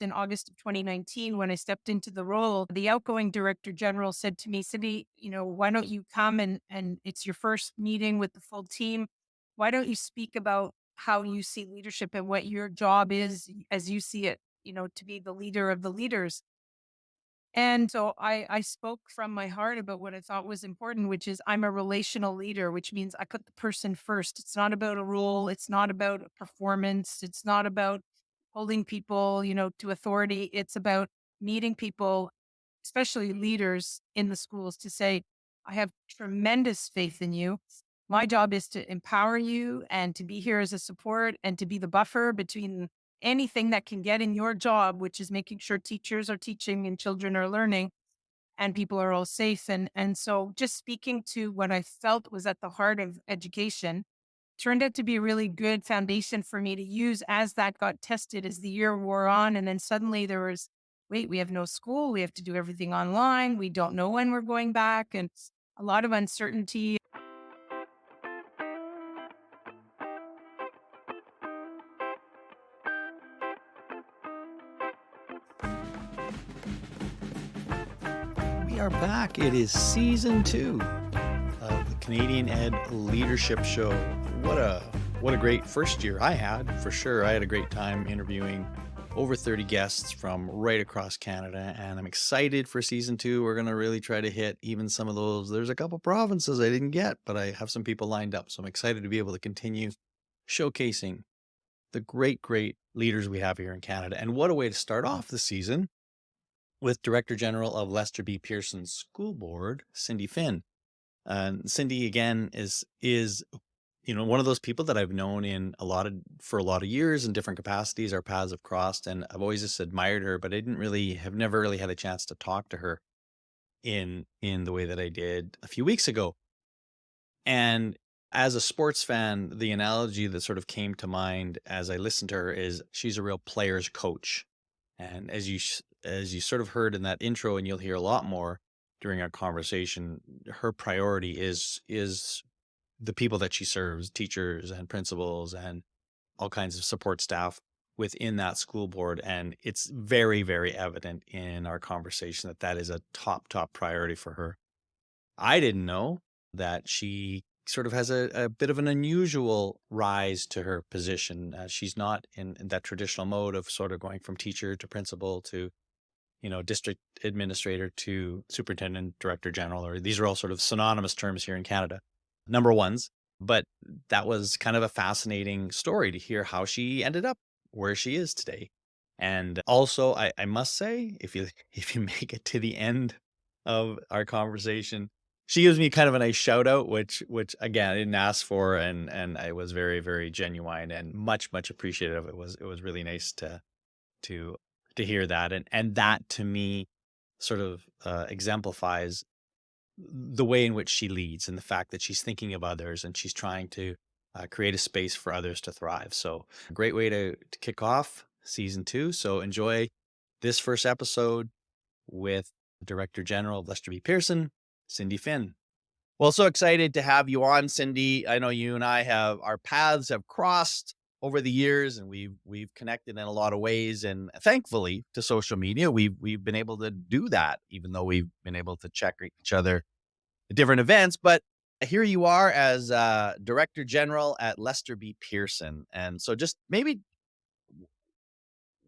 in August of 2019, when I stepped into the role, the outgoing director general said to me, Cindy, why don't you come and it's your first meeting with the full team. Why don't you speak about how you see leadership and what your job is as you see it, to be the leader of the leaders. And so I spoke from my heart about what I thought was important, which is I'm a relational leader, which means I put the person first. It's not about a role. It's not about a performance. It's not about holding people, to authority. It's about meeting people, especially leaders in the schools, to say, I have tremendous faith in you. My job is to empower you and to be here as a support and to be the buffer between anything that can get in your job, which is making sure teachers are teaching and children are learning and people are all safe. And so just speaking to what I felt was at the heart of education turned out to be a really good foundation for me to use as that got tested as the year wore on. And then suddenly there was, wait, we have no school. We have to do everything online. We don't know when we're going back. And a lot of uncertainty. We are back. It is season 2 of the Canadian Ed Leadership Show. What a great first year I had, for sure. I had a great time interviewing over 30 guests from right across Canada, and I'm excited for season 2. We're going to really try to hit even some of those. There's a couple provinces I didn't get, but I have some people lined up, so I'm excited to be able to continue showcasing the great leaders we have here in Canada. And what a way to start off the season with Director General of Lester B. Pearson School Board, Cindy Finn. Cindy again is one of those people that I've known for a lot of years in different capacities. Our paths have crossed, and I've always just admired her, but I have never really had a chance to talk to her in the way that I did a few weeks ago. And as a sports fan, the analogy that sort of came to mind as I listened to her is she's a real player's coach. And as you sort of heard in that intro, and you'll hear a lot more during our conversation, her priority is the people that she serves, teachers and principals and all kinds of support staff within that school board. And it's very, very evident in our conversation that that is a top priority for her. I didn't know that she sort of has a bit of an unusual rise to her position. She's not in that traditional mode of sort of going from teacher to principal to, district administrator to superintendent, director general, or these are all sort of synonymous terms here in Canada, number ones. But that was kind of a fascinating story to hear how she ended up where she is today. And also, I must say, if you if you make it to the end of our conversation, she gives me kind of a nice shout out, which again I didn't ask for, and I was very, very genuine and much appreciative. It was really nice to to hear that, and that to me sort of exemplifies the way in which she leads and the fact that she's thinking of others and she's trying to create a space for others to thrive. So a great way to kick off season 2. So enjoy this first episode with Director General of Lester B. Pearson, Cindy Finn. Well, so excited to have you on, Cindy. I know you and I our paths have crossed over the years, and we've connected in a lot of ways. And thankfully, to social media, we've been able to do that, even though we've been able to check each other at different events. But here you are as Director General at Lester B. Pearson, and so just maybe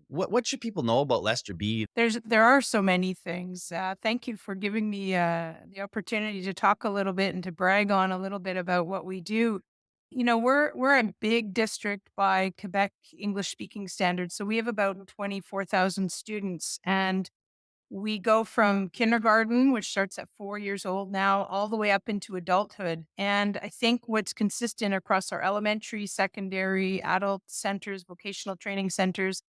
what should people know about Lester B? There are so many things. Thank you for giving me the opportunity to talk a little bit and to brag on a little bit about what we do. We're a big district by Quebec English speaking standards, so we have about 24,000 students, and we go from kindergarten, which starts at 4 years old now, all the way up into adulthood. And I think what's consistent across our elementary, secondary, adult centers, vocational training centers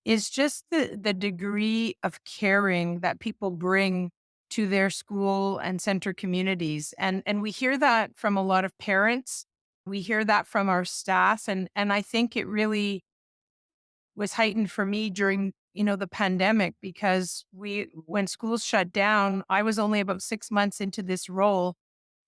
is just the degree of caring that people bring to their school and center communities. And we hear that from a lot of parents. We hear that from our staff. And I think it really was heightened for me during, the pandemic, because when schools shut down, I was only about 6 months into this role.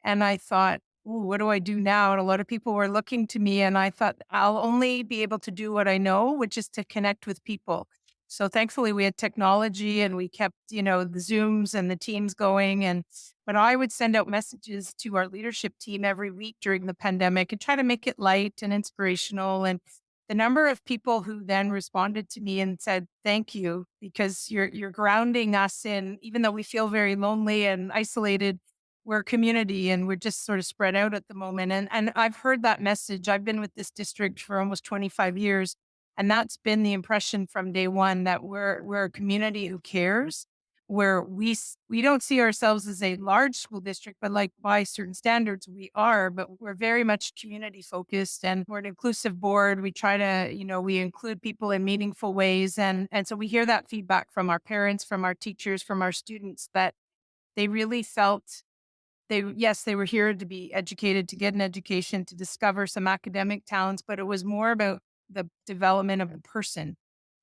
And I thought, ooh, what do I do now? And a lot of people were looking to me, and I thought I'll only be able to do what I know, which is to connect with people. So thankfully we had technology and we kept, the Zooms and the Teams going. But I would send out messages to our leadership team every week during the pandemic and try to make it light and inspirational. And the number of people who then responded to me and said, "Thank you, because you're grounding us in, even though we feel very lonely and isolated, we're a community and we're just sort of spread out at the moment." And I've heard that message. I've been with this district for almost 25 years. And that's been the impression from day one, that we're a community who cares, where we don't see ourselves as a large school district, but like by certain standards we are, but we're very much community focused and we're an inclusive board. We try to, we include people in meaningful ways. And so we hear that feedback from our parents, from our teachers, from our students, that they really felt yes, they were here to be educated, to get an education, to discover some academic talents, but it was more about the development of the person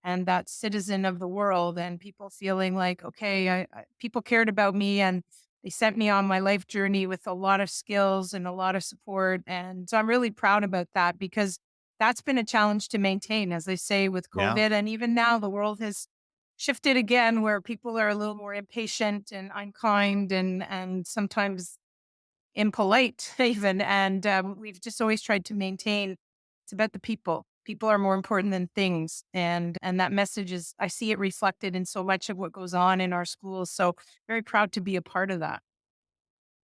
and that citizen of the world, and people feeling like, okay, people cared about me and they sent me on my life journey with a lot of skills and a lot of support. And so I'm really proud about that, because that's been a challenge to maintain, as I say, with Yeah. COVID. And even now the world has shifted again, where people are a little more impatient and unkind and sometimes impolite even. And we've just always tried to maintain, it's about the people. People are more important than things. And that message is, I see it reflected in so much of what goes on in our schools. So very proud to be a part of that.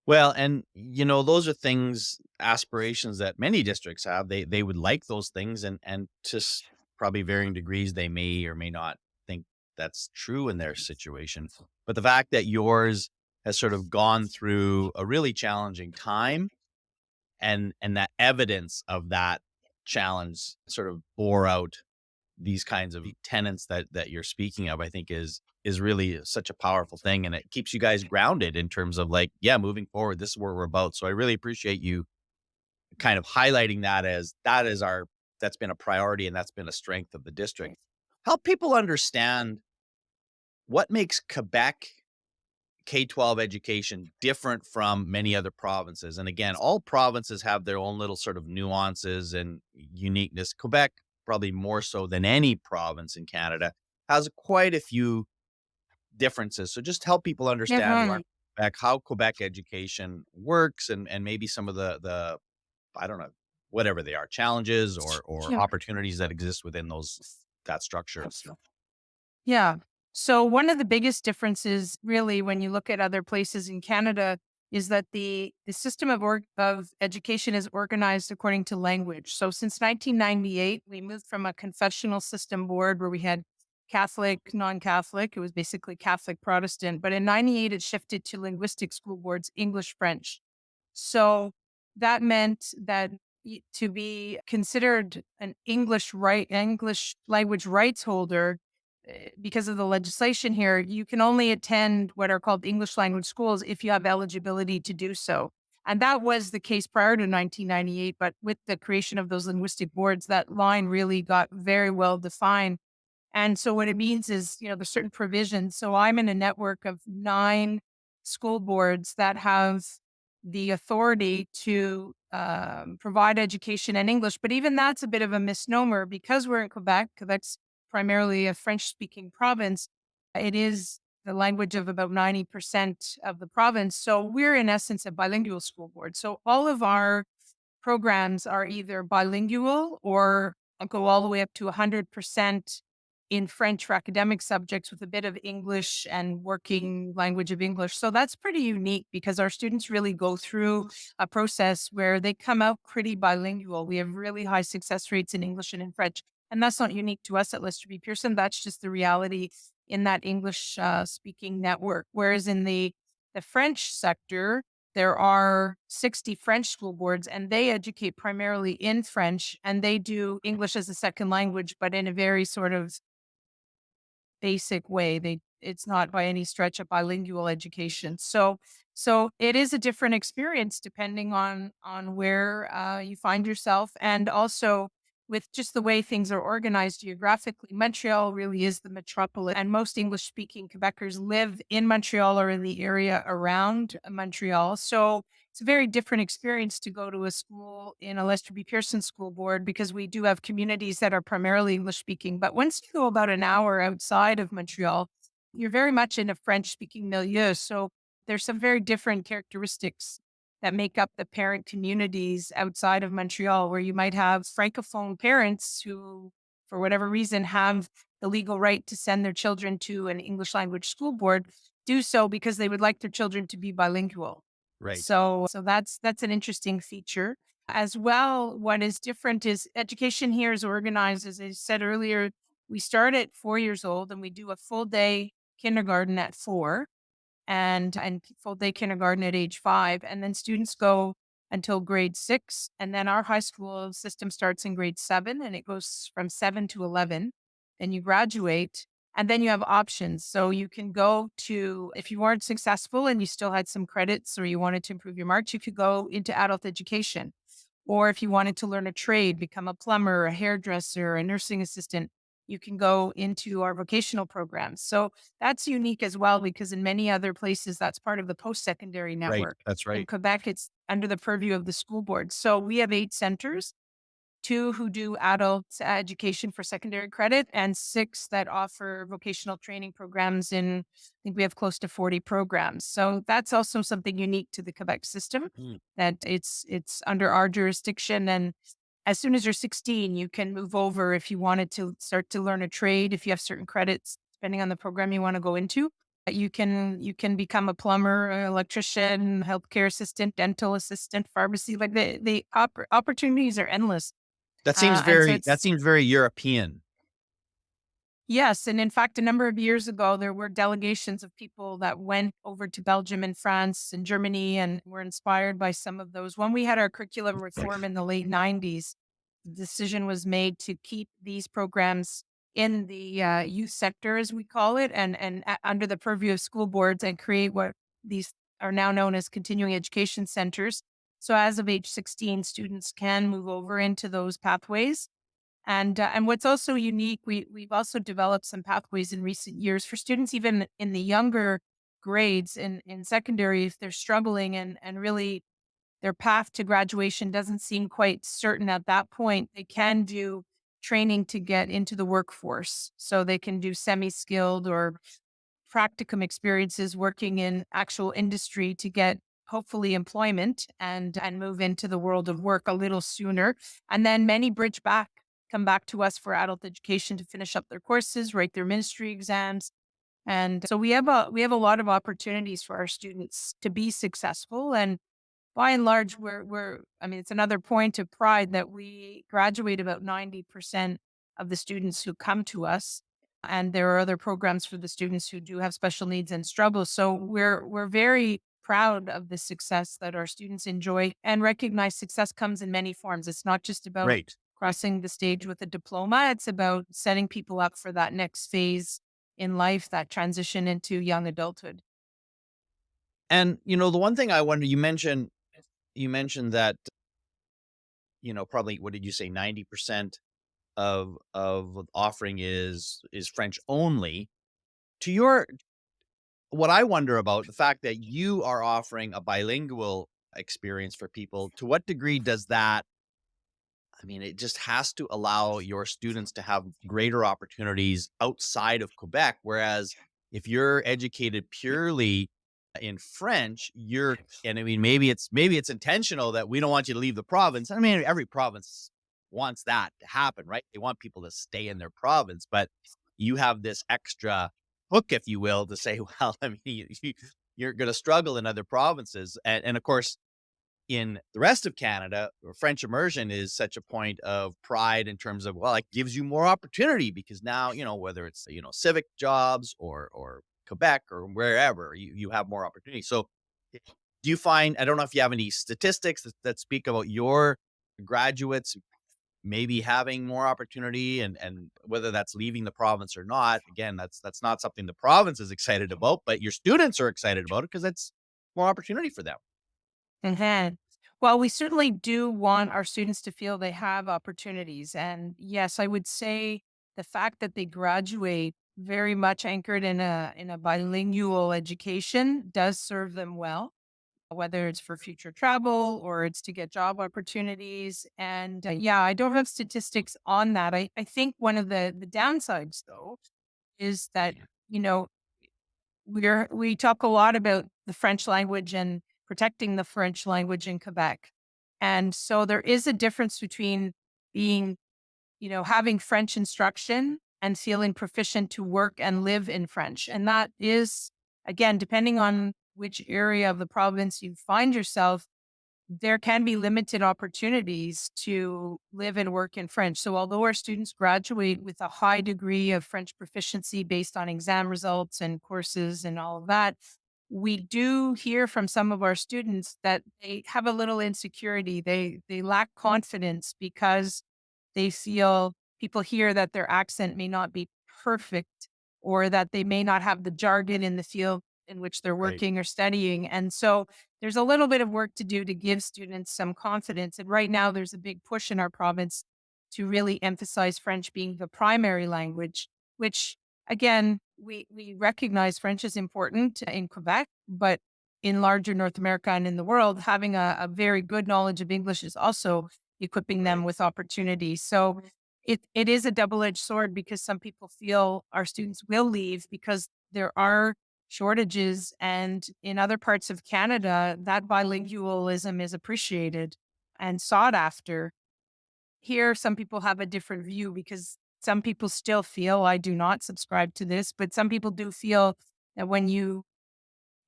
Well, and those are things, aspirations that many districts have. They would like those things, and to probably varying degrees, they may or may not think that's true in their situation. But the fact that yours has sort of gone through a really challenging time, and that evidence of that challenge sort of bore out these kinds of tenets that you're speaking of, I think is really such a powerful thing, and it keeps you guys grounded in terms of like, yeah, moving forward, this is where we're about. So I really appreciate you kind of highlighting that's been a priority and that's been a strength of the district. Help people understand what makes Quebec K-12 education different from many other provinces. And again, all provinces have their own little sort of nuances and uniqueness. Quebec, probably more so than any province in Canada, has quite a few differences. So just help people understand who Yeah. aren't Quebec, how Quebec education works, and maybe some of the I don't know, whatever they are, challenges or Yeah. opportunities that exist within that structure. Yeah. So one of the biggest differences, really, when you look at other places in Canada, is that the system of education is organized according to language. So since 1998, we moved from a confessional system board where we had Catholic, non-Catholic. It was basically Catholic Protestant. But in 98, it shifted to linguistic school boards, English, French. So that meant that to be considered an English language rights holder, because of the legislation here, you can only attend what are called English language schools if you have eligibility to do so. And that was the case prior to 1998. But with the creation of those linguistic boards, that line really got very well defined. And so what it means is, there's certain provisions. So I'm in a network of 9 school boards that have the authority to provide education in English. But even that's a bit of a misnomer, because we're in Quebec. Quebec's primarily a French speaking province. It is the language of about 90% of the province. So we're in essence a bilingual school board. So all of our programs are either bilingual or go all the way up to 100% in French for academic subjects with a bit of English and working language of English. So that's pretty unique, because our students really go through a process where they come out pretty bilingual. We have really high success rates in English and in French. And that's not unique to us at Lester B. Pearson. That's just the reality in that English speaking network. Whereas in the French sector, there are 60 French school boards, and they educate primarily in French, and they do English as a second language, but in a very sort of basic way. It's not by any stretch a bilingual education. So it is a different experience depending on where you find yourself. And also with just the way things are organized geographically, Montreal really is the metropolis, and most English speaking Quebecers live in Montreal or in the area around Montreal. So it's a very different experience to go to a school in a Lester B. Pearson School Board because we do have communities that are primarily English speaking. But once you go about an hour outside of Montreal, you're very much in a French speaking milieu. So there's some very different characteristics that make up the parent communities outside of Montreal, where you might have francophone parents who, for whatever reason, have the legal right to send their children to an English language school board, do so because they would like their children to be bilingual. Right. So that's an interesting feature. As well, what is different is education here is organized, as I said earlier, we start at 4 years old and we do a full day kindergarten at 4 and full day kindergarten at age 5. And then students go until grade 6. And then our high school system starts in grade 7 and it goes from 7 to 11. Then you graduate and then you have options. So you can go to, if you weren't successful and you still had some credits or you wanted to improve your marks, you could go into adult education. Or if you wanted to learn a trade, become a plumber, a hairdresser, a nursing assistant, you can go into our vocational programs. So that's unique as well because in many other places, that's part of the post secondary Right. network. That's In right. Quebec, it's under the purview of the school board. So we have 8 centers, 2 who do adult education for secondary credit, and 6 that offer vocational training programs in, I think we have close to 40 programs. So that's also something unique to the Quebec system, Mm. that it's under our jurisdiction. And as soon as you're 16, you can move over if you wanted to start to learn a trade, if you have certain credits, depending on the program you want to go into. You can become a plumber, an electrician, healthcare assistant, dental assistant, pharmacy. Like the opportunities are endless. And so That it's seems very European. Yes, and in fact, a number of years ago, there were delegations of people that went over to Belgium and France and Germany and were inspired by some of those. When we had our curriculum reform in the late 90s, the decision was made to keep these programs in the youth sector, as we call it, and under the purview of school boards and create what these are now known as continuing education centers. So as of age 16, students can move over into those pathways and what's also unique, we've also developed some pathways in recent years for students, even in the younger grades in secondary, if they're struggling and really their path to graduation doesn't seem quite certain at that point. They can do training to get into the workforce, so they can do semi-skilled or practicum experiences working in actual industry to get hopefully employment and move into the world of work a little sooner. And then many bridge back, come back to us for adult education to finish up their courses, write their ministry exams. And so we have a lot of opportunities for our students to be successful. And by and large, we're I mean, it's another point of pride that we graduate about 90% of the students who come to us. And there are other programs for the students who do have special needs and struggles. So we're very proud of the success that our students enjoy and recognize success comes in many forms. It's not just about Right. crossing the stage with a diploma. It's about setting people up for that next phase in life, that transition into young adulthood. And the one thing I wonder, you mentioned that, probably what did you say, 90% of offering is French only. To your What I wonder about the fact that you are offering a bilingual experience for people, to what degree does that, I mean, it just has to allow your students to have greater opportunities outside of Quebec. Whereas if you're educated purely in French, and I mean, maybe it's intentional that we don't want you to leave the province. I mean, every province wants that to happen, right? They want people to stay in their province, but you have this extra hook, if you will, to say, well, I mean, you're going to struggle in other provinces. And of course, in the rest of Canada, French immersion is such a point of pride in terms of, well, it gives you more opportunity because now, whether it's, civic jobs or Quebec or wherever, you have more opportunity. So do you find, I don't know if you have any statistics that speak about your graduates maybe having more opportunity and whether that's leaving the province or not. Again, that's not something the province is excited about, but your students are excited about it because it's more opportunity for them. Mhm. Well, we certainly do want our students to feel they have opportunities. And yes, I would say the fact that they graduate very much anchored in a bilingual education does serve them well, whether it's for future travel or it's to get job opportunities. And yeah, I don't have statistics on that. I think one of the downsides though is that, you know, we talk a lot about the French language and protecting the French language in Quebec. And so there is a difference between being, having French instruction and feeling proficient to work and live in French. And that is, again, depending on which area of the province you find yourself, there can be limited opportunities to live and work in French. So, although our students graduate with a high degree of French proficiency based on exam results and courses and all of that, we do hear from some of our students that they have a little insecurity. They lack confidence because they feel people hear that their accent may not be perfect or that they may not have the jargon in the field in which they're Right. working or studying. And so there's a little bit of work to do to give students some confidence. And right now, there's a big push in our province to really emphasize French being the primary language, which again, we recognize French is important in Quebec, but in larger North America and in the world, having a very good knowledge of English is also equipping them Right. with opportunities. So it is a double edged sword because some people feel our students will leave because there are shortages. And in other parts of Canada, that bilingualism is appreciated and sought after. Here, some people have a different view because some people still feel, I do not subscribe to this, but some people do feel that when you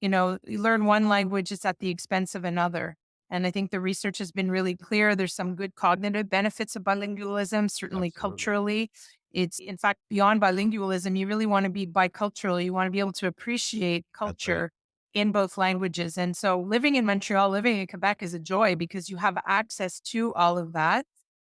learn one language, it's at the expense of another. And I think the research has been really clear. There's some good cognitive benefits of bilingualism, certainly Absolutely. culturally. It's, in fact, beyond bilingualism, you really want to be bicultural. You want to be able to appreciate That's right. culture in both languages. And so living in Montreal, living in Quebec is a joy because you have access to all of that.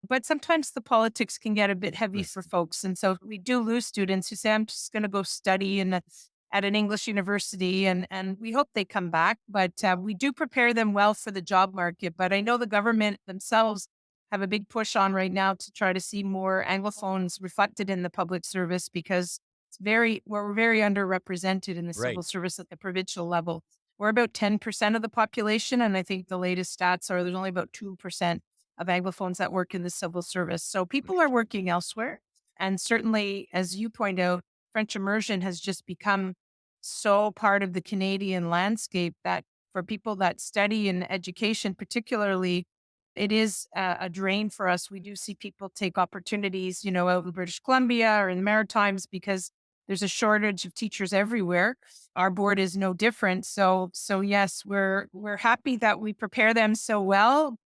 But sometimes the politics can get a bit heavy Right. for folks. And so we do lose students who say, I'm just going to go study at an English university, and we hope they come back. But we do prepare them well for the job market. But I know the government themselves have a big push on right now to try to see more Anglophones reflected in the public service because we're very underrepresented in the Right. civil service at the provincial level. We're about 10% of the population, and I think the latest stats are there's only about 2% of Anglophones that work in the civil service. So people are working elsewhere. And certainly, as you point out, French immersion has just become so part of the Canadian landscape that for people that study in education, particularly, it is a drain for us. We do see people take opportunities, out in British Columbia or in the Maritimes because there's a shortage of teachers everywhere. Our board is no different. So yes, we're happy that we prepare them so well,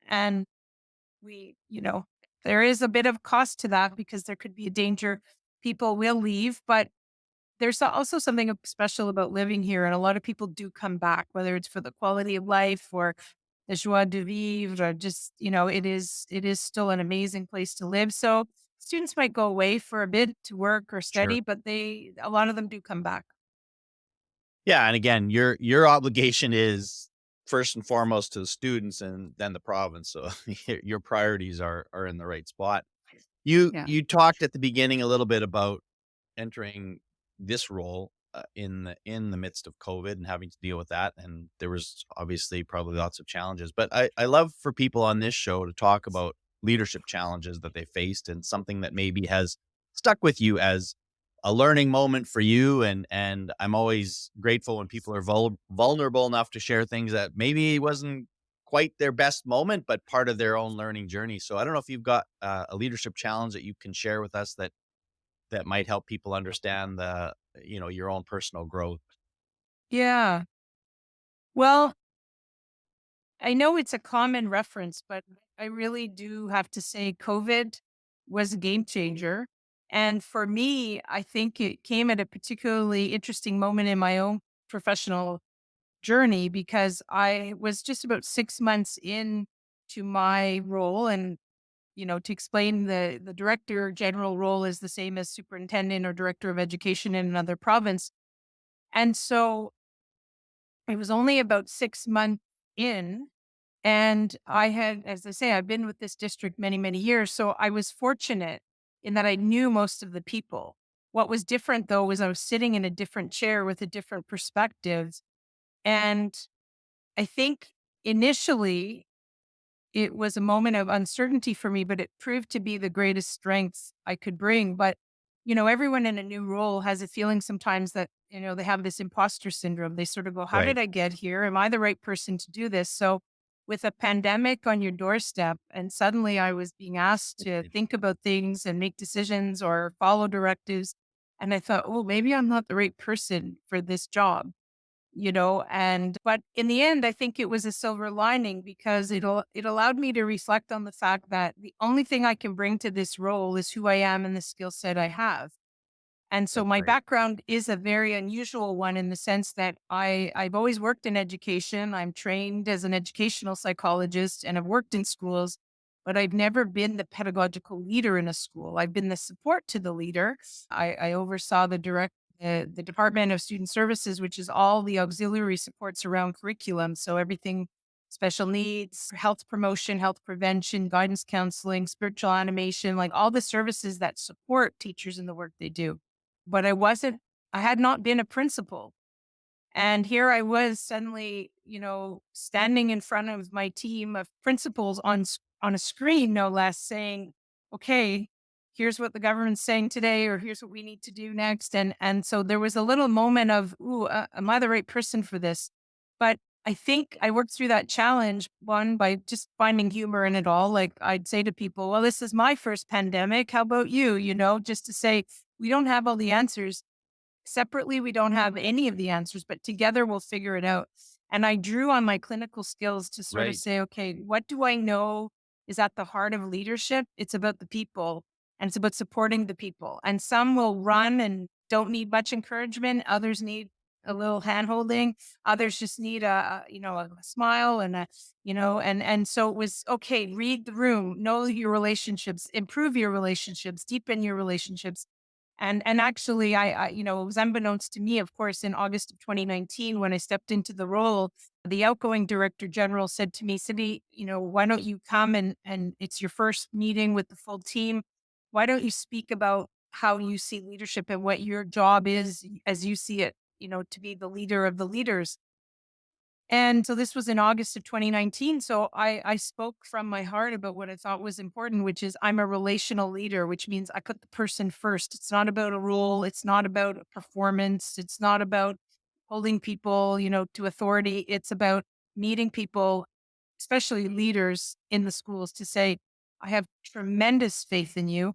and we there is a bit of cost to that because there could be a danger people will leave, but there's also something special about living here, and a lot of people do come back, whether it's for the quality of life or the joie de vivre, or just it is still an amazing place to live. So students might go away for a bit to work or Sure. study, but a lot of them do come back. Yeah, and again, your obligation is first and foremost to the students and then the province. So your priorities are in the right spot. You Yeah. you talked at the beginning a little bit about entering this role, in the midst of COVID and having to deal with that, and there was obviously probably lots of challenges, but I love for people on this show to talk about leadership challenges that they faced and something that maybe has stuck with you as a learning moment for you, and I'm always grateful when people are vulnerable enough to share things that maybe wasn't quite their best moment, but part of their own learning journey. So I don't know if you've got, a leadership challenge that you can share with us that might help people understand your own personal growth. Yeah. Well, I know it's a common reference, but I really do have to say COVID was a game changer. And for me, I think it came at a particularly interesting moment in my own professional journey because I was just about 6 months in to my role. And, to explain, the director general role is the same as superintendent or director of education in another province. And so it was only about 6 months in And I had, as I say, I've been with this district many, many years. So I was fortunate in that I knew most of the people. What was different though was I was sitting in a different chair with a different perspective. And I think initially it was a moment of uncertainty for me, but it proved to be the greatest strengths I could bring. But, everyone in a new role has a feeling sometimes that, they have this imposter syndrome. They sort of go, how did Right. I get here? Am I the right person to do this? So, with a pandemic on your doorstep, and suddenly I was being asked to think about things and make decisions or follow directives. And I thought, oh, maybe I'm not the right person for this job, but in the end I think it was a silver lining because it allowed me to reflect on the fact that the only thing I can bring to this role is who I am and the skill set I have. And so That's my right. background is a very unusual one in the sense that I've always worked in education. I'm trained as an educational psychologist and I've worked in schools, but I've never been the pedagogical leader in a school. I've been the support to the leader. I oversaw the Department of Student Services, which is all the auxiliary supports around curriculum. So everything special needs, health promotion, health prevention, guidance counseling, spiritual animation, like all the services that support teachers in the work they do. But I had not been a principal. And here I was suddenly, standing in front of my team of principals on a screen, no less, saying, "Okay, here's what the government's saying today, or here's what we need to do next." And so there was a little moment of, "Ooh, am I the right person for this?" But I think I worked through that challenge one by just finding humor in it all. Like I'd say to people, "Well, this is my first pandemic. How about you?" Just to say we don't have all the answers. Separately, we don't have any of the answers, but together we'll figure it out. And I drew on my clinical skills to sort of Right. say, okay, what do I know is at the heart of leadership? It's about the people and it's about supporting the people. And some will run and don't need much encouragement. Others need a little hand holding. Others just need a smile and so it was okay, read the room, know your relationships, improve your relationships, deepen your relationships. And actually, it was unbeknownst to me, of course, in August of 2019, when I stepped into the role, the outgoing director general said to me, Cindy, why don't you come and it's your first meeting with the full team. Why don't you speak about how you see leadership and what your job is as you see it, to be the leader of the leaders? And so this was in August of 2019. So I spoke from my heart about what I thought was important, which is I'm a relational leader, which means I put the person first. It's not about a role. It's not about a performance. It's not about holding people, to authority. It's about meeting people, especially leaders in the schools, to say, I have tremendous faith in you.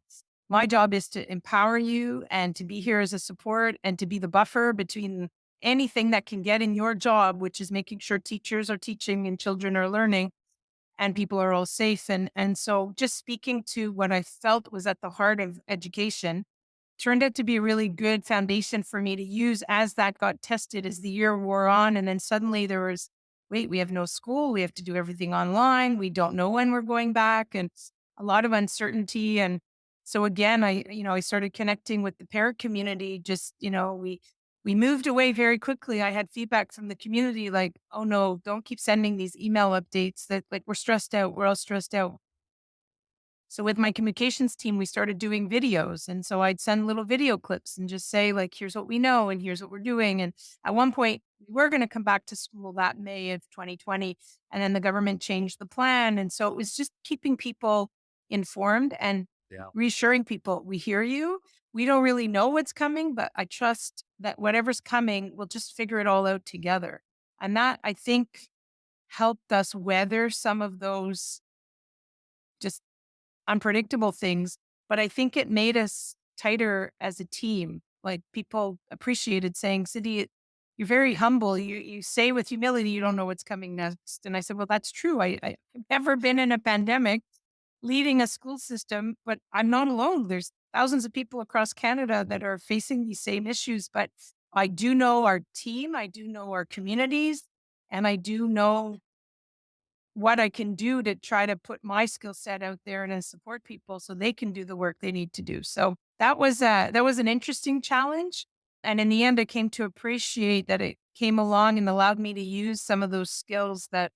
My job is to empower you and to be here as a support and to be the buffer between anything that can get in your job, which is making sure teachers are teaching and children are learning and people are all safe. And so just speaking to what I felt was at the heart of education turned out to be a really good foundation for me to use as that got tested as the year wore on. And then suddenly there was, wait, we have no school. We have to do everything online. We don't know when we're going back and a lot of uncertainty. And so again, I started connecting with the parent community. Just, we moved away very quickly. I had feedback from the community like, oh no, don't keep sending these email updates that like we're stressed out. We're all stressed out. So with my communications team, we started doing videos. And so I'd send little video clips and just say, like, here's what we know and here's what we're doing. And at one point, we were going to come back to school that May of 2020. And then the government changed the plan. And so it was just keeping people informed and Yeah. reassuring people, we hear you. We don't really know what's coming, but I trust that whatever's coming, we'll just figure it all out together. And that I think helped us weather some of those just unpredictable things, but I think it made us tighter as a team. Like people appreciated saying, Cindy, you're very humble. You say with humility, you don't know what's coming next. And I said, well, that's true. I've never been in a pandemic leading a school system, but I'm not alone. There's thousands of people across Canada that are facing these same issues. But I do know our team, I do know our communities, and I do know what I can do to try to put my skill set out there and to support people so they can do the work they need to do. So that was an interesting challenge. And in the end, I came to appreciate that it came along and allowed me to use some of those skills that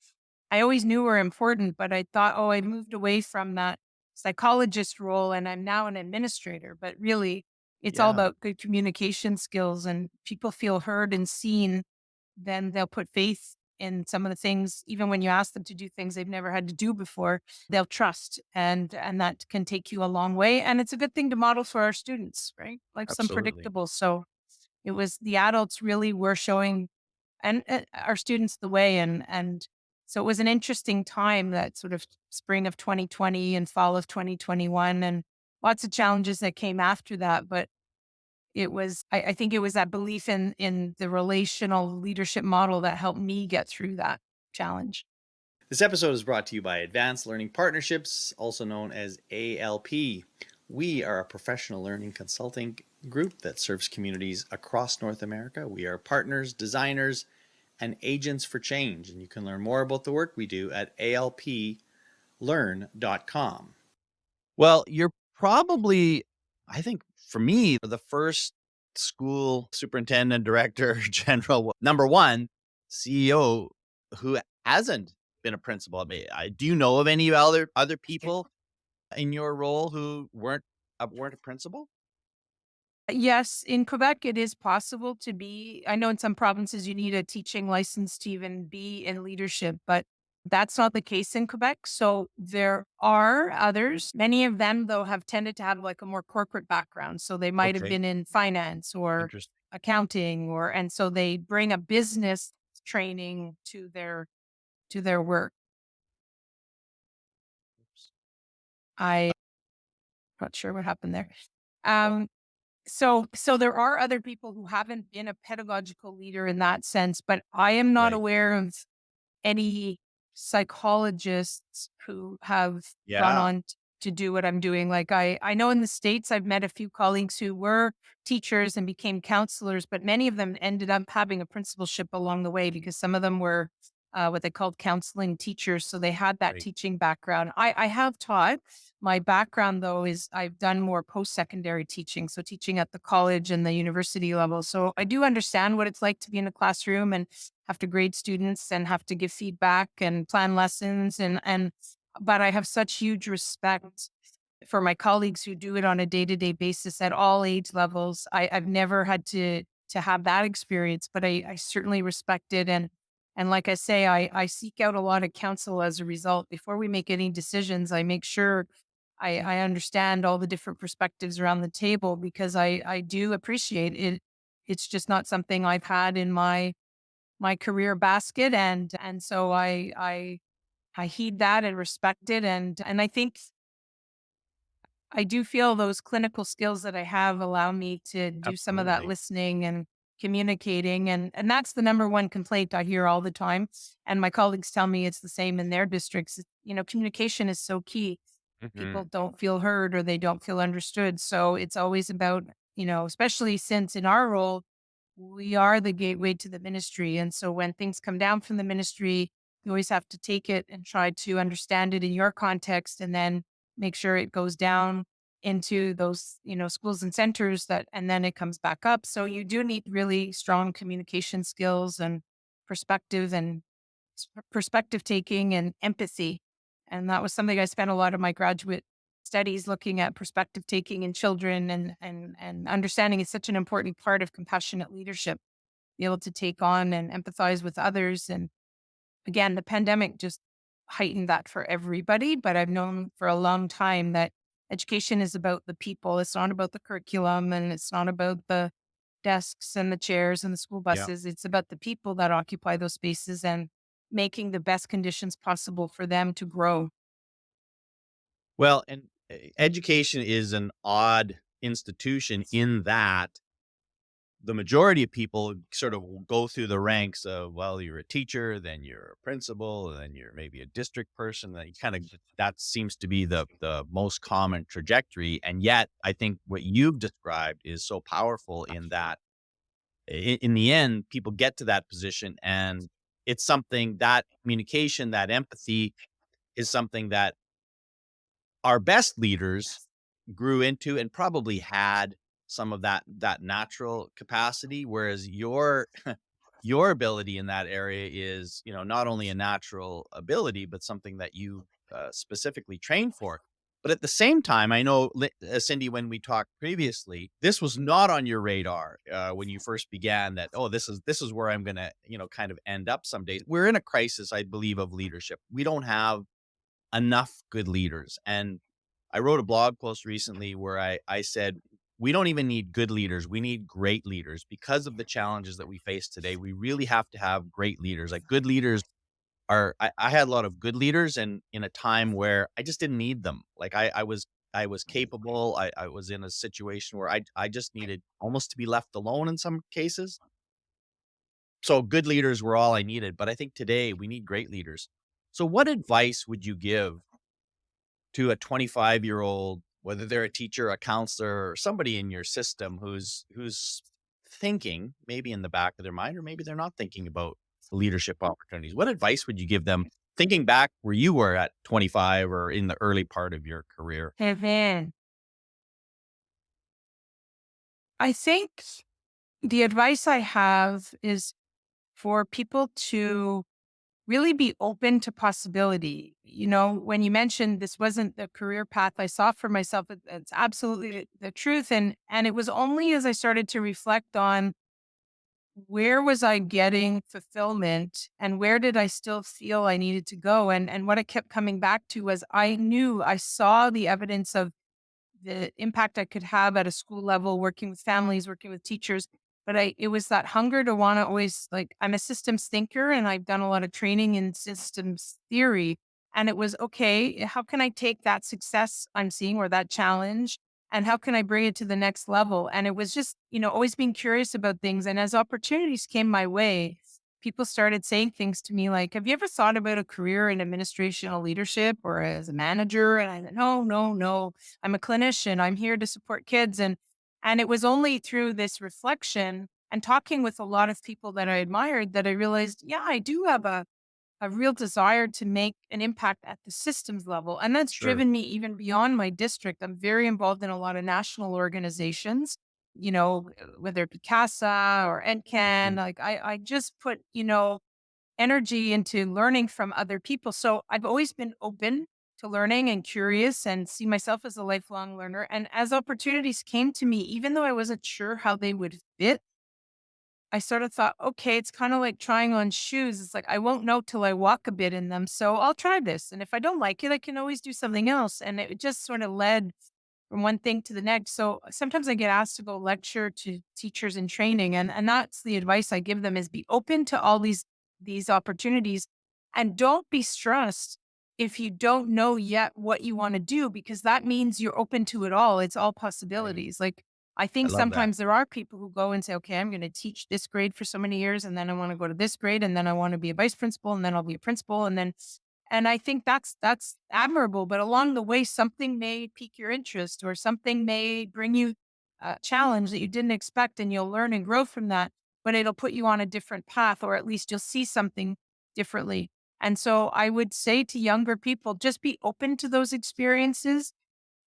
I always knew were important, but I thought, oh, I moved away from that psychologist role and I'm now an administrator. But really, it's all Yeah, about good communication skills, and people feel heard and seen, then they'll put faith in some of the things, even when you ask them to do things they've never had to do before, they'll trust. And that can take you a long way. And it's a good thing to model for our students, right? Life's absolutely. unpredictable. So it was the adults really were showing and our students the way, and so it was an interesting time, that sort of spring of 2020 and fall of 2021, and lots of challenges that came after that. But it was, I think it was that belief in the relational leadership model that helped me get through that challenge. This episode is brought to you by Advanced Learning Partnerships, also known as ALP. We are a professional learning consulting group that serves communities across North America. We are partners, designers, and agents for change. And you can learn more about the work we do at alplearn.com. Well, you're probably, I think for me, the first school superintendent, director, general, number one, CEO who hasn't been a principal. I mean, do you know of any other people in your role who weren't a principal? Yes, in Quebec, it is possible to be. I know in some provinces you need a teaching license to even be in leadership, but that's not the case in Quebec. So there are others. Many of them, though, have tended to have like a more corporate background. So they might have Okay, been in finance or interesting. accounting, and so they bring a business training to their work. I'm not sure what happened there. Um, so there are other people who haven't been a pedagogical leader in that sense, but I am not Right. aware of any psychologists who have gone Yeah. on to do what I'm doing. Like I know in the States, I've met a few colleagues who were teachers and became counselors, but many of them ended up having a principalship along the way because some of them were what they called counseling teachers. So they had that Right. teaching background. I have taught. My background, though, is I've done more post secondary teaching. So teaching at the college and the university level. So I do understand what it's like to be in a classroom and have to grade students and have to give feedback and plan lessons, and but I have such huge respect for my colleagues who do it on a day-to-day basis at all age levels. I've never had to have that experience, but I certainly respect it. And like I say, I seek out a lot of counsel as a result. Before we make any decisions, I make sure I understand all the different perspectives around the table, because I do appreciate it. It's just not something I've had in my career basket, and so I heed that and respect it, and I think I do feel those clinical skills that I have allow me to do some of that Absolutely. listening and communicating, and that's the number one complaint I hear all the time, and my colleagues tell me it's the same in their districts. Communication is so key. People Hmm. don't feel heard or they don't feel understood. So it's always about, especially since in our role, we are the gateway to the ministry. And so when things come down from the ministry, you always have to take it and try to understand it in your context, and then make sure it goes down into those, schools and centers, and then it comes back up. So you do need really strong communication skills and perspective and perspective taking and empathy. And that was something I spent a lot of my graduate studies looking at: perspective taking in children, and understanding is such an important part of compassionate leadership, be able to take on and empathize with others. And again, the pandemic just heightened that for everybody, but I've known for a long time that education is about the people. It's not about the curriculum, and it's not about the desks and the chairs and the school Yeah. buses. It's about the people that occupy those spaces and making the best conditions possible for them to grow. Well, and education is an odd institution in that the majority of people sort of go through the ranks of, well, you're a teacher, then you're a principal, and then you're maybe a district person. Then you kind of, that seems to be the most common trajectory. And yet, I think what you've described is so powerful in that in the end, people get to that position, and it's something that communication, that empathy is something that our best leaders grew into and probably had some of that natural capacity, whereas your ability in that area is, not only a natural ability, but something that you specifically trained for. But at the same time, I know, Cindy, when we talked previously, this was not on your radar when you first began. That, oh, this is where I'm gonna, kind of end up someday. We're in a crisis, I believe, of leadership. We don't have enough good leaders. And I wrote a blog post recently where I said, we don't even need good leaders. We need great leaders because of the challenges that we face today. We really have to have great leaders. Like good leaders I had a lot of good leaders and in a time where I just didn't need them. Like I was capable. I was in a situation where I just needed almost to be left alone in some cases. So good leaders were all I needed. But I think today we need great leaders. So what advice would you give to a 25-year-old, whether they're a teacher, a counselor, or somebody in your system who's thinking, maybe in the back of their mind, or maybe they're not thinking about leadership opportunities? What advice would you give them thinking back where you were at 25 or in the early part of your career? Amen. I think the advice I have is for people to really be open to possibility. When you mentioned this wasn't the career path I saw for myself, it's absolutely the truth. And it was only as I started to reflect on where was I getting fulfillment and where did I still feel I needed to go. And what it kept coming back to was I saw the evidence of the impact I could have at a school level, working with families, working with teachers. But it was that hunger to want to always, like, I'm a systems thinker and I've done a lot of training in systems theory. And it was, okay, how can I take that success I'm seeing or that challenge and how can I bring it to the next level? And it was just, always being curious about things. And as opportunities came my way, people started saying things to me like, have you ever thought about a career in administrational leadership or as a manager? And I said, no, no, no. I'm a clinician. I'm here to support kids. And it was only through this reflection and talking with a lot of people that I admired that I realized, yeah, I do have a real desire to make an impact at the systems level. And that's Sure. driven me even beyond my district. I'm very involved in a lot of national organizations, whether it be CASA or NCAN. Mhm. Like I just put, energy into learning from other people. So I've always been open to learning and curious and see myself as a lifelong learner. And as opportunities came to me, even though I wasn't sure how they would fit, I sort of thought, okay, it's kind of like trying on shoes. It's like I won't know till I walk a bit in them. So I'll try this. And if I don't like it, I can always do something else. And it just sort of led from one thing to the next. So sometimes I get asked to go lecture to teachers in training. And that's the advice I give them is be open to all these opportunities and don't be stressed if you don't know yet what you want to do, because that means you're open to it all. It's all Right. possibilities. Like I I think love that. sometimes there are people who go and say, okay, I'm going to teach this grade for so many years, and then I want to go to this grade, and then I want to be a vice principal, and then I'll be a principal, and I think that's admirable. But along the way, something may pique your interest, or something may bring you a challenge that you didn't expect, and you'll learn and grow from that. But it'll put you on a different path, or at least you'll see something differently. And so I would say to younger people, just be open to those experiences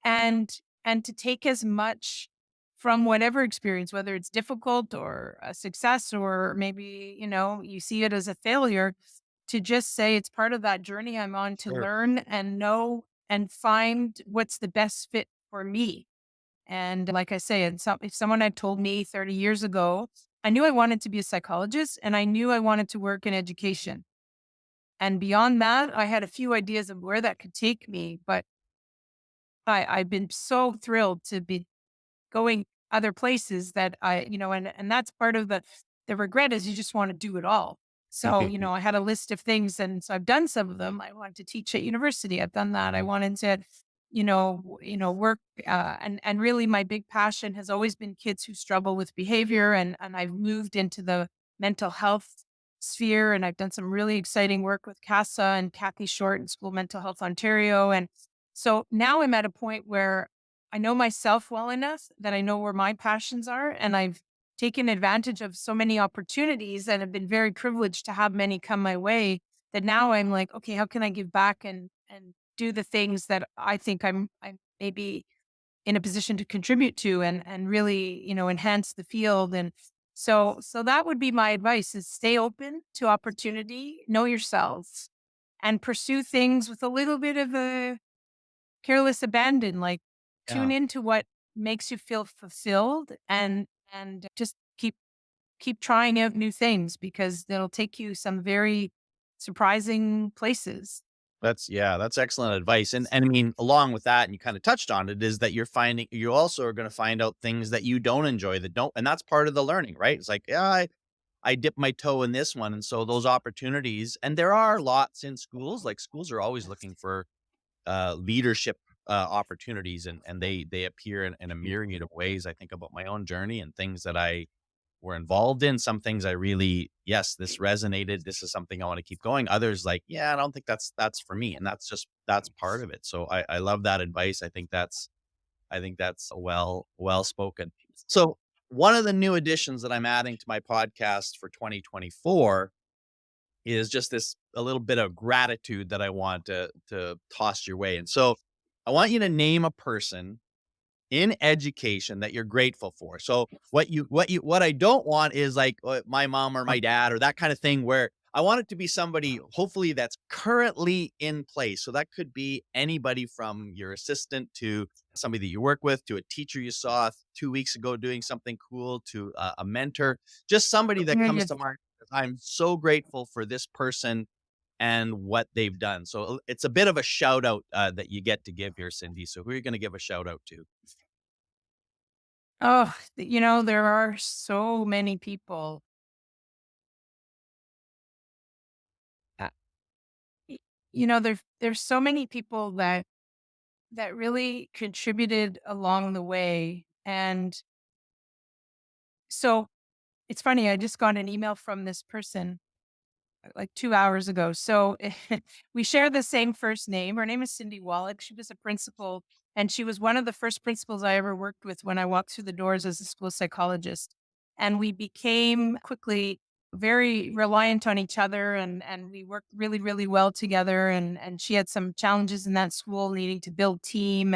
and and to take as much from whatever experience, whether it's difficult or a success, or maybe, you see it as a failure, to just say it's part of that journey I'm on to Sure. learn and know and find what's the best fit for me. And like I say, if someone had told me 30 years ago, I knew I wanted to be a psychologist and I knew I wanted to work in education. And beyond that, I had a few ideas of where that could take me, but I've been so thrilled to be going other places that and that's part of the regret is you just want to do it all. So, I had a list of things and so I've done some of them. I wanted to teach at university. I've done that. I wanted to, work and really my big passion has always been kids who struggle with behavior and I've moved into the mental health sphere and I've done some really exciting work with CASA and Kathy Short and School Mental Health Ontario. And so now I'm at a point where I know myself well enough that I know where my passions are, and I've taken advantage of so many opportunities and have been very privileged to have many come my way that now I'm like, okay, how can I give back and do the things that I think I'm maybe in a position to contribute to and really, enhance the field. And So that would be my advice is stay open to opportunity, know yourselves, and pursue things with a little bit of a careless abandon, like tune Yeah. into what makes you feel fulfilled and just keep trying out new things because they'll take you some very surprising places. Yeah, that's excellent advice. And I mean, along with that, and you kind of touched on it, is that you also are going to find out things that you don't enjoy that don't, and that's part of the learning, right? It's like, yeah, I dipped my toe in this one. And so those opportunities, and there are lots in schools, like schools are always looking for leadership opportunities, and they appear in a myriad of ways. I think about my own journey and things that I were involved in. Some things I really, yes, this resonated. This is something I want to keep going. Others like, yeah, I don't think that's for me. And that's part of it. So I love that advice. I think that's well spoken. So one of the new additions that I'm adding to my podcast for 2024 is just this a little bit of gratitude that I want to toss your way. And so I want you to name a person in education that you're grateful for. So what I don't want is like my mom or my dad or that kind of thing where I want it to be somebody hopefully that's currently in place. So that could be anybody from your assistant to somebody that you work with to a teacher you saw 2 weeks ago doing something cool to a mentor, just somebody that comes to mind. I'm so grateful for this person and what they've done. So it's a bit of a shout out that you get to give here, Cindy. So who are you going to give a shout out to? Oh, there are so many people. Uh, y- there's so many people that really contributed along the way. And so it's funny, I just got an email from this person like 2 hours ago. So we share the same first name. Her name is Cindy Wallach. She was a principal, and she was one of the first principals I ever worked with when I walked through the doors as a school psychologist. And we became quickly very reliant on each other, and we worked really, really well together. And she had some challenges in that school needing to build team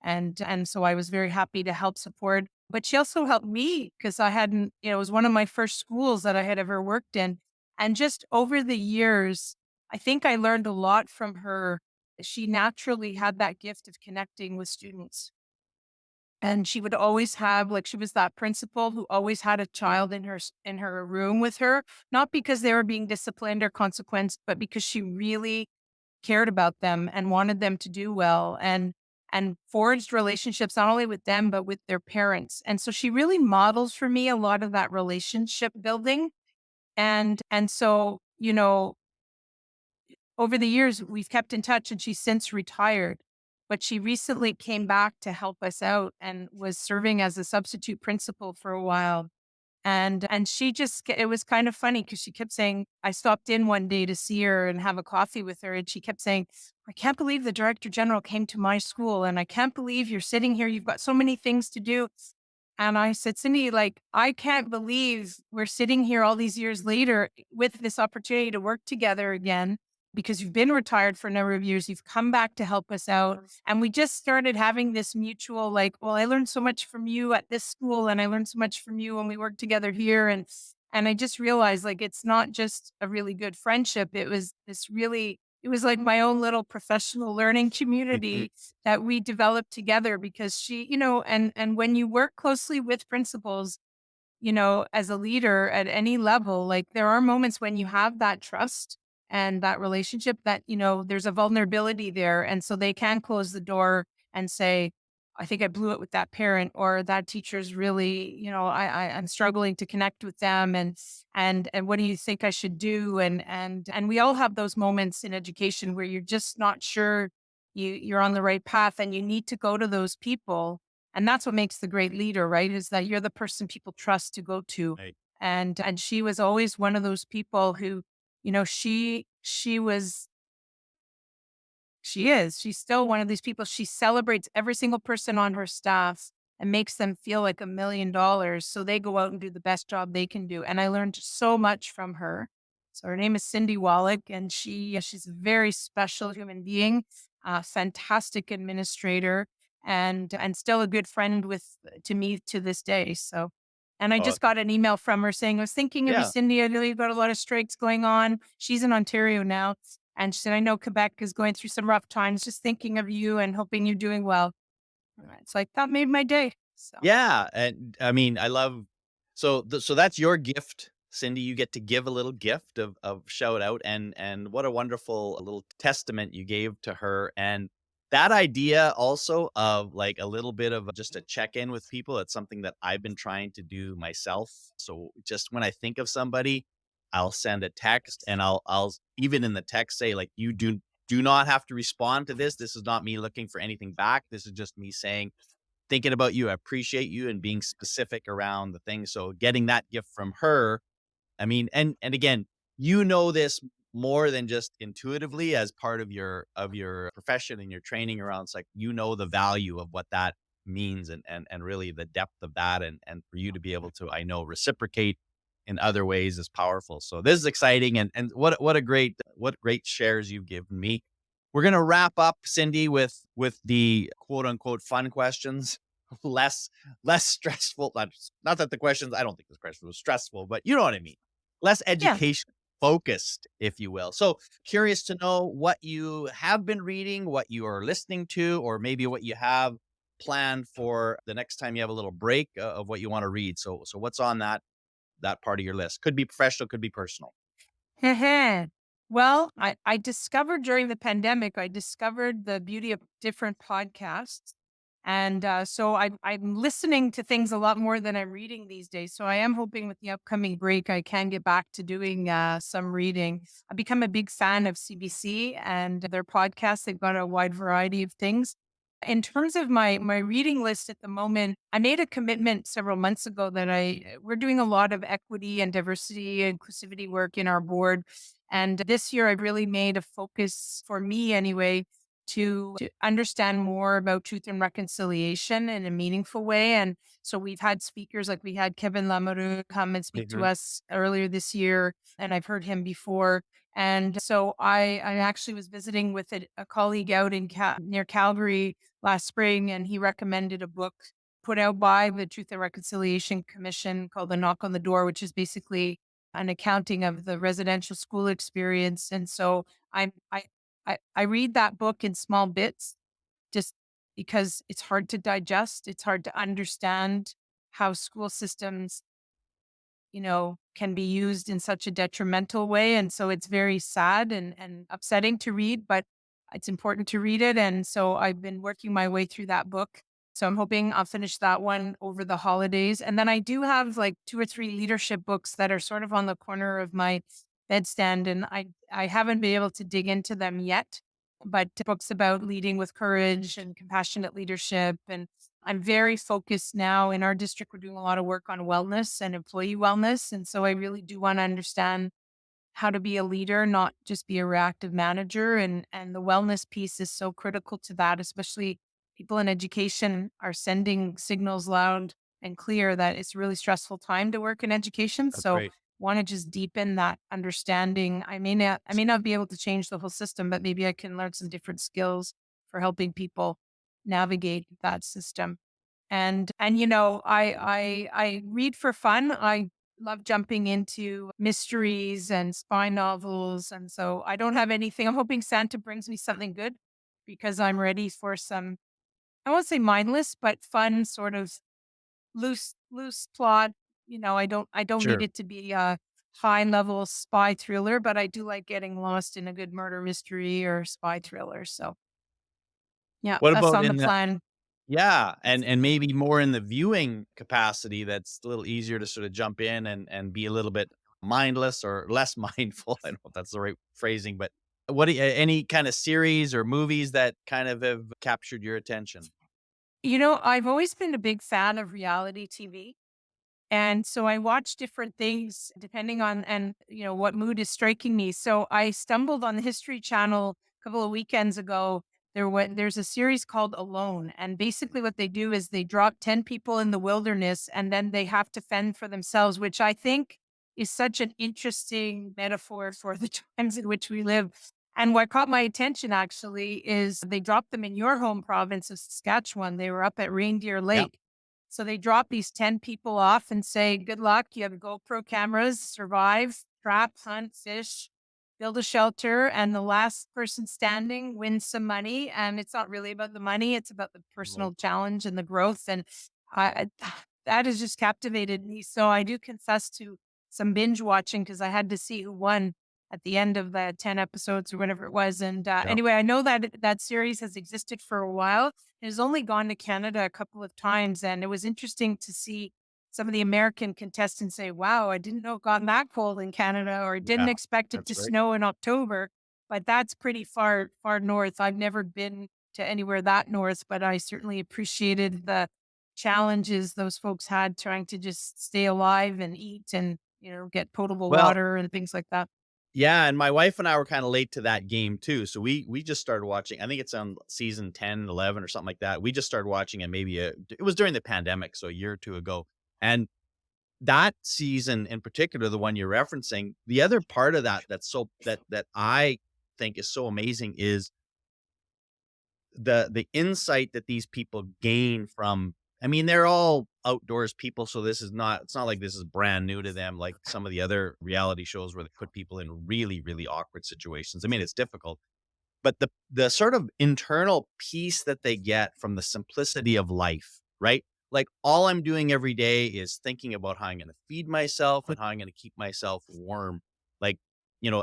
and so I was very happy to help support. But she also helped me because I hadn't, it was one of my first schools that I had ever worked in, and just over the years, I think I learned a lot from her. She naturally had that gift of connecting with students. And she would always have, like, she was that principal who always had a child in in her room with her, not because they were being disciplined or consequenced, but because she really cared about them and wanted them to do well and forged relationships not only with them but with their parents. And so she really models for me a lot of that relationship building. And so, over the years, we've kept in touch and she's since retired, but she recently came back to help us out and was serving as a substitute principal for a while. And she just it was kind of funny because she kept saying, I stopped in one day to see her and have a coffee with her, and she kept saying, I can't believe the director general came to my school, and I can't believe you're sitting here. You've got so many things to do. And I said, Cindy, like, I can't believe we're sitting here all these years later with this opportunity to work together again because you've been retired for a number of years. You've come back to help us out. And we just started having this mutual, like, well, I learned so much from you at this school and I learned so much from you when we worked together here. And I just realized like it's not just a really good friendship. It was like my own little professional learning community that we developed together because she, and when you work closely with principals, as a leader at any level, like there are moments when you have that trust and that relationship that, there's a vulnerability there. And so they can close the door and say, I think I blew it with that parent or that teacher's really, I'm struggling to connect with them and what do you think I should do? And we all have those moments in education where you're just not sure you're on the right path and you need to go to those people, and that's what makes the great leader, right? Is that you're the person people trust to go to. Right. And she was always one of those people who, she's still one of these people. She celebrates every single person on her staff and makes them feel like $1 million. So they go out and do the best job they can do. And I learned so much from her. So her name is Cindy Wallach, and she's a very special human being, a fantastic administrator, and still a good friend with to me to this day. So, And I Oh, just got an email from her saying, I was thinking of you, yeah. Cindy. I know you've got a lot of strikes going on. She's in Ontario now. And she said, I know Quebec is going through some rough times, just thinking of you and hoping you're doing well. It's like that made my day. So, Yeah, and I mean, I love so that's your gift, Cindy. You get to give a little gift of shout out, and what a wonderful little testament you gave to her. And that idea also of like a little bit of just a check in with people. It's something that I've been trying to do myself. So just when I think of somebody, I'll send a text, and I'll even in the text say like, you do not have to respond to this. This is not me looking for anything back. This is just me saying, thinking about you, I appreciate you, and being specific around the thing. So getting that gift from her, I mean, and again, you know this more than just intuitively as part of your profession and your training around, it's like, you know, the value of what that means, and really the depth of that, and for you to be able to, I know, reciprocate in other ways is powerful. So this is exciting, and what a great what great shares you've given me. We're gonna wrap up, Cindy, with the quote unquote fun questions. less less stressful. Not that the questions, I don't think this question was stressful, but you know what I mean. Less yeah. education focused, if you will. So curious to know what you have been reading, what you are listening to, or maybe what you have planned for the next time you have a little break of what you want to read. So what's on that part of your list? Could be professional, could be personal. Well, I discovered during the pandemic, I discovered the beauty of different podcasts. And so I'm listening to things a lot more than I'm reading these days. So I am hoping with the upcoming break, I can get back to doing some reading. I've become a big fan of CBC and their podcasts. They've got a wide variety of things. In terms of my reading list at the moment, I made a commitment several months ago that we're doing a lot of equity and diversity inclusivity work in our board. And this year I've really made a focus for me anyway to understand more about truth and reconciliation in a meaningful way. And so we've had speakers like we had Kevin Lamoureux come and speak to Mhm. us earlier this year, and I've heard him before. And so I actually was visiting with a colleague out in near Calgary last spring, and he recommended a book put out by the Truth and Reconciliation Commission called The Knock on the Door, which is basically an accounting of the residential school experience. And so I'm I read that book in small bits just because it's hard to digest. It's hard to understand how school systems, can be used in such a detrimental way. And so it's very sad and upsetting to read, but it's important to read it. And so I've been working my way through that book. So I'm hoping I'll finish that one over the holidays. And then I do have like two or three leadership books that are sort of on the corner of my bedstand. And I haven't been able to dig into them yet, but books about leading with courage and compassionate leadership. And I'm very focused now in our district. We're doing a lot of work on wellness and employee wellness. And so I really do want to understand how to be a leader, not just be a reactive manager. And the wellness piece is so critical to that, especially people in education are sending signals loud and clear that it's a really stressful time to work in education. That's So great. want to just deepen that understanding. I may not be able to change the whole system, but maybe I can learn some different skills for helping people navigate that system. And I read for fun. I love jumping into mysteries and spy novels, and so I don't have anything. I'm hoping Santa brings me something good because I'm ready for some, I won't say mindless, but fun sort of loose plot. I don't need Sure. it to be a high level spy thriller, but I do like getting lost in a good murder mystery or spy thriller. So yeah, What that's about on the in the plan. Yeah, and maybe more in the viewing capacity, that's a little easier to sort of jump in and be a little bit mindless or less mindful. I don't know if that's the right phrasing, but what do you, any kind of series or movies that kind of have captured your attention? I've always been a big fan of reality TV. And so I watch different things depending on what mood is striking me. So I stumbled on the History Channel a couple of weekends ago. There's a series called Alone, and basically what they do is they drop 10 people in the wilderness and then they have to fend for themselves, which I think is such an interesting metaphor for the times in which we live. And what caught my attention actually is they dropped them in your home province of Saskatchewan. They were up at Reindeer Yeah. Lake. So they drop these 10 people off and say, good luck. You have GoPro cameras, survive, trap, hunt, fish, build a shelter, and the last person standing wins some money. And it's not really about the money, it's about the Nope. personal challenge and the growth. And that has just captivated me. So I do confess to some binge watching because I had to see who won at the end of the 10 episodes or whatever it was. And Yep. anyway, I know that that series has existed for a while. It has only gone to Canada a couple of times. And it was interesting to see some of the American contestants say, wow, I didn't know it got that cold in Canada, or I Yeah, didn't expect it that's to right. snow in October. But that's pretty far north. I've never been to anywhere that north, but I certainly appreciated the challenges those folks had trying to just stay alive and eat and, get potable Well, water and things like that. yeah, and my wife and I were kinda late to that game too, so we just started watching. I think it's on season 10, 11, or something like that. We just started watching it maybe, it was during the pandemic, so a year or 2 ago, and that season in particular, the one you're referencing, the other part of that that's so that I think is so amazing is the insight that these people gain from. I mean, they're all outdoors people, so this is not it's not like this is brand new to them, like some of the other reality shows where they put people in really, really awkward situations. I mean, it's difficult, but the sort of internal peace that they get from the simplicity of life, right? Like, all I'm doing every day is thinking about how I'm gonna feed myself and how I'm gonna keep myself warm. Like,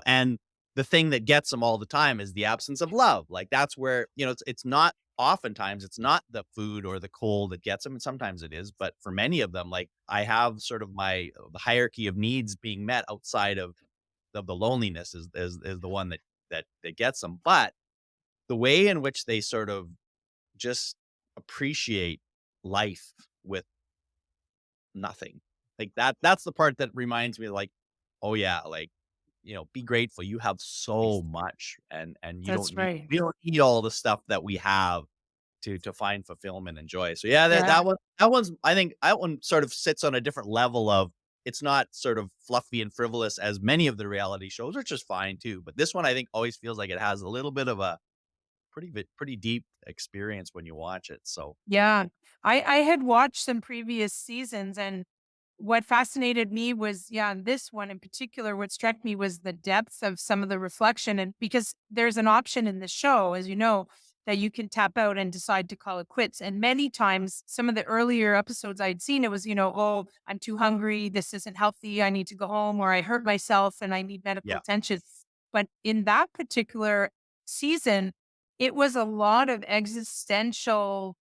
and the thing that gets them all the time is the absence of love. Like, that's where, it's not oftentimes, it's not the food or the cold that gets them, and sometimes it is, but for many of them, like, I have sort of the hierarchy of needs being met outside of the loneliness is the one that gets them. But the way in which they sort of just appreciate life with nothing, like that's the part that reminds me, like, oh yeah, like, be grateful. You have so much, and you don't That's need right. we don't need all the stuff that we have to find fulfillment and joy. So yeah, that Yeah. that one that one's I think that one sort of sits on a different level of. It's not sort of fluffy and frivolous as many of the reality shows, which is fine too. But this one I think always feels like it has a little bit of a pretty deep experience when you watch it. So Yeah. I had watched some previous seasons, and what fascinated me was, yeah, this one in particular, what struck me was the depth of some of the reflection. And because there's an option in the show, as you know, that you can tap out and decide to call it quits. And many times, some of the earlier episodes I'd seen, it was, oh, I'm too hungry. This isn't healthy. I need to go home, or I hurt myself and I need medical yeah. attention. But in that particular season, it was a lot of existential,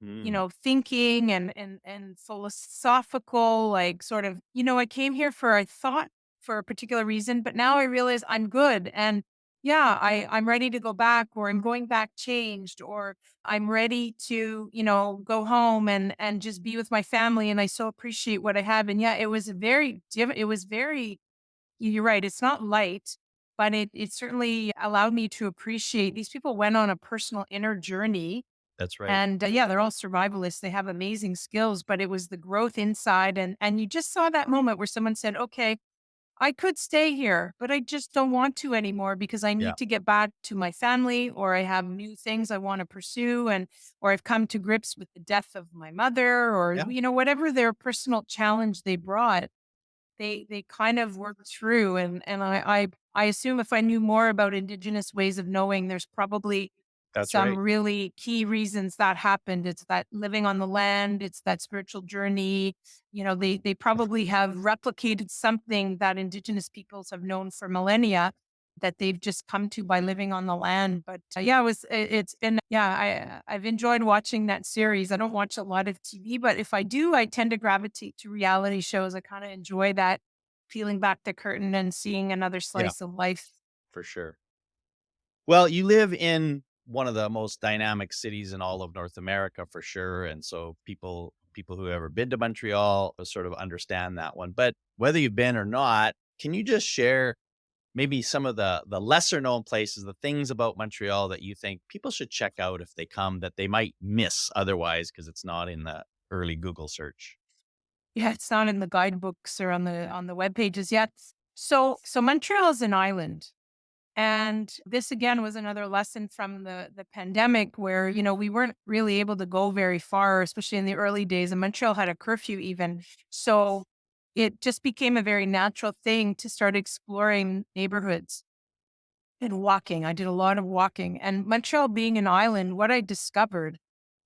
Mm, thinking and philosophical, like sort of, I came here for, I thought, for a particular reason, but now I realize I'm good. And yeah, I'm ready to go back, or I'm going back changed, or I'm ready to, go home and just be with my family. And I so appreciate what I have. And yeah, it was it was very, you're right. It's not light, but it certainly allowed me to appreciate these people went on a personal inner journey. that's right. And, yeah, they're all survivalists. They have amazing skills, but it was the growth inside, and you just saw that moment where someone said, "Okay, I could stay here, but I just don't want to anymore because I Yeah. need to get back to my family, or I have new things I want to pursue, and or I've come to grips with the death of my mother, or, Yeah. whatever their personal challenge they brought, they kind of worked through. And I assume if I knew more about indigenous ways of knowing, there's probably That's some right. really key reasons that happened. It's that living on the land, it's that spiritual journey. They probably have replicated something that indigenous peoples have known for millennia, that they've just come to by living on the land. But yeah, it's been, yeah, I've enjoyed watching that series. I don't watch a lot of TV, but if I do, I tend to gravitate to reality shows. I kind of enjoy that, peeling back the curtain and seeing another Yeah, slice of life. for sure. Well, you live in one of the most dynamic cities in all of North America for sure, and so people who have ever been to Montreal sort of understand that one. But whether you've been or not, can you just share maybe some of the lesser known places, the things about Montreal that you think people should check out if they come that they might miss otherwise because it's not in the early Google search? Yeah, it's not in the guidebooks or on the web pages yet. So Montreal is an island. And this again was another lesson from the pandemic where, we weren't really able to go very far, especially in the early days. And Montreal had a curfew even. So it just became a very natural thing to start exploring neighborhoods and walking. I did a lot of walking. And Montreal being an island, what I discovered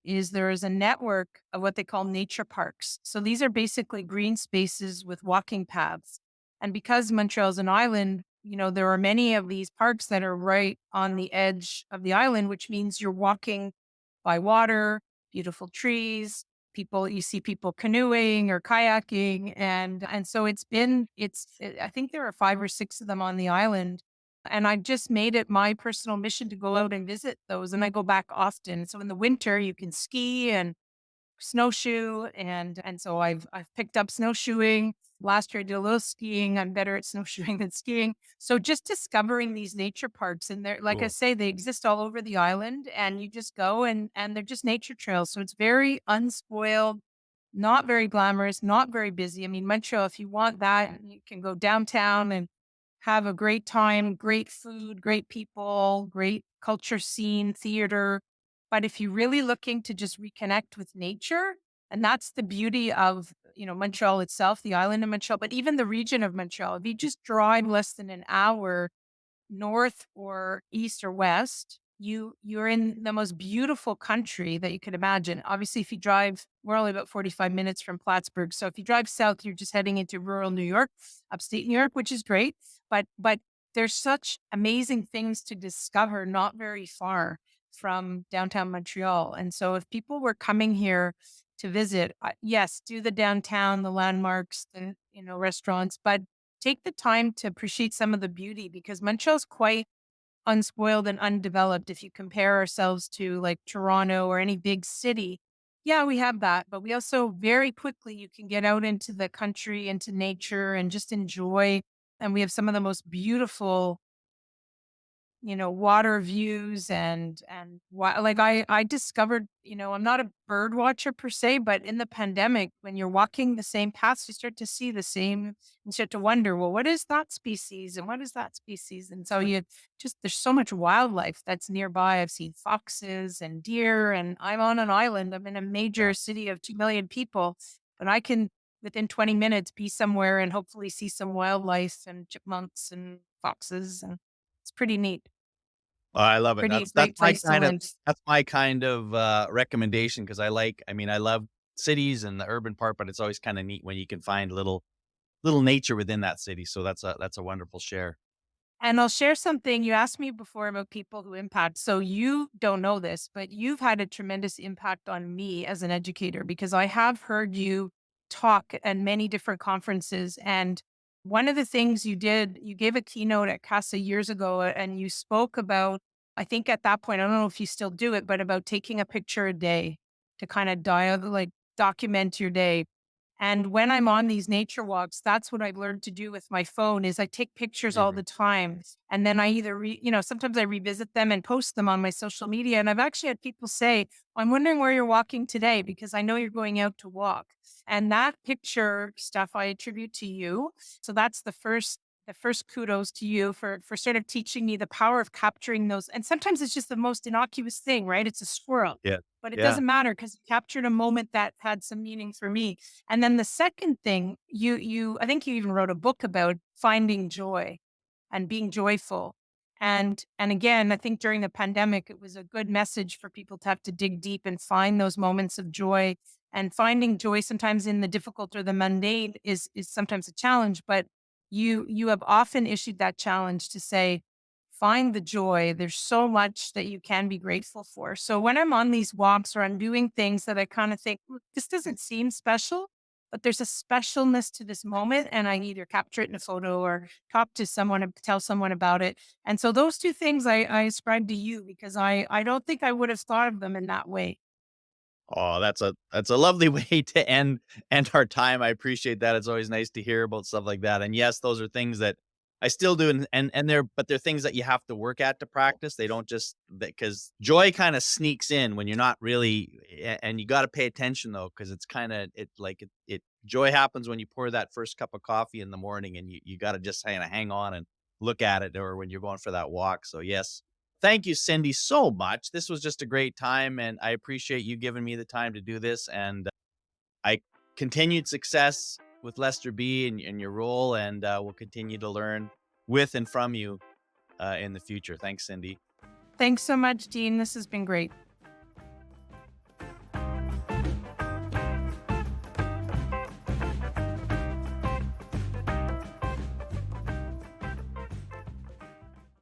is there is a network of what they call nature parks. So these are basically green spaces with walking paths. And because Montreal is an island, there are many of these parks that are right on the edge of the island, which means you're walking by water, beautiful trees, you see people canoeing or kayaking. And so I think there are 5 or 6 of them on the island. And I just made it my personal mission to go out and visit those. And I go back often. So in the winter, you can ski and snowshoe, and so I've picked up snowshoeing. Last year I did a little skiing. I'm better at snowshoeing than skiing. So just discovering these nature parks, and they're, like I Cool. say, they exist all over the island, and you just go, and they're just nature trails. So it's very unspoiled, not very glamorous, not very busy. I mean, Montreal, if you want that, you can go downtown and have a great time, great food, great people, great culture scene, theater. But if you're really looking to just reconnect with nature, and that's the beauty of, Montreal itself, the island of Montreal, but even the region of Montreal. If you just drive less than an hour north or east or west, you're in the most beautiful country that you could imagine. Obviously, if you drive, we're only about 45 minutes from Plattsburgh. So if you drive south, you're just heading into rural New York, upstate New York, which is great. But there's such amazing things to discover not very far from downtown Montreal. And so if people were coming here to visit, yes, do the downtown, the landmarks, the restaurants, but take the time to appreciate some of the beauty because Montreal's quite unspoiled and undeveloped if you compare ourselves to like Toronto or any big city. Yeah, we have that, but we also very quickly you can get out into the country, into nature and just enjoy. And we have some of the most beautiful water views like I discovered, I'm not a bird watcher per se, but in the pandemic, when you're walking the same paths, you start to see the same and start to wonder, well, what is that species and what is that species? And so there's so much wildlife that's nearby. I've seen foxes and deer, and I'm on an island. I'm in a Yeah. major city of 2 million people, but I can within 20 minutes be somewhere and hopefully see some wildlife and chipmunks and foxes, and it's pretty neat. Oh, I love it. Pretty That's great place to live. my kind of, recommendation because I mean, I love cities and the urban part, but it's always kinda neat when you can find little nature within that city, so that's a wonderful share. And I'll share something you asked me before about people who impact. So you don't know this, but you've had a tremendous impact on me as an educator because I have heard you talk at many different conferences. And one of the things you did, you gave a keynote at CASA years ago and you spoke about, I think at that point, I don't know if you still do it, but about taking a picture a day to kind of document your day. And when I'm on these nature walks, that's what I've learned to do with my phone is I take pictures all Amazing. the time. And then I either sometimes I revisit them and post them on my social media. And I've actually had people say, I'm wondering where you're walking today because I know you're going out to walk. And that picture stuff I attribute to you. So that's the first kudos to you for sort of teaching me the power of capturing those. And sometimes it's just the most innocuous thing, right? It's a squirrel. Yeah. But it Yeah. doesn't matter because you captured a moment that had some meaning for me. And then the second thing, I think you even wrote a book about finding joy and being joyful. And again, I think during the pandemic, it was a good message for people to have to dig deep and find those moments of joy. And finding joy sometimes in the difficult or the mundane is sometimes a challenge, but you have often issued that challenge to say, find the joy. There's so much that you can be grateful for. So when I'm on these walks or I'm doing things that I kind of think, "Look, this doesn't seem special, but there's a specialness to this moment." And I either capture it in a photo or talk to someone and tell someone about it. And so those two things I ascribe to you because I don't think I would have thought of them in that way. Oh, that's a lovely way to end our time. I appreciate that. It's always nice to hear about stuff like that. And yes, those are things that I still do, and they're things that you have to work at to practice. They don't just because joy kind of sneaks in when you're not really, and you got to pay attention though, because it's kind of it joy happens when you pour that first cup of coffee in the morning, and you got to just kind of hang on and look at it or when you're going for that walk. So yes, thank you, Cindy, so much. This was just a great time, and I appreciate you giving me the time to do this. And I continued success with Lester B and your role, and we'll continue to learn with and from you in the future. Thanks, Cindy. Thanks so much, Dean. This has been great.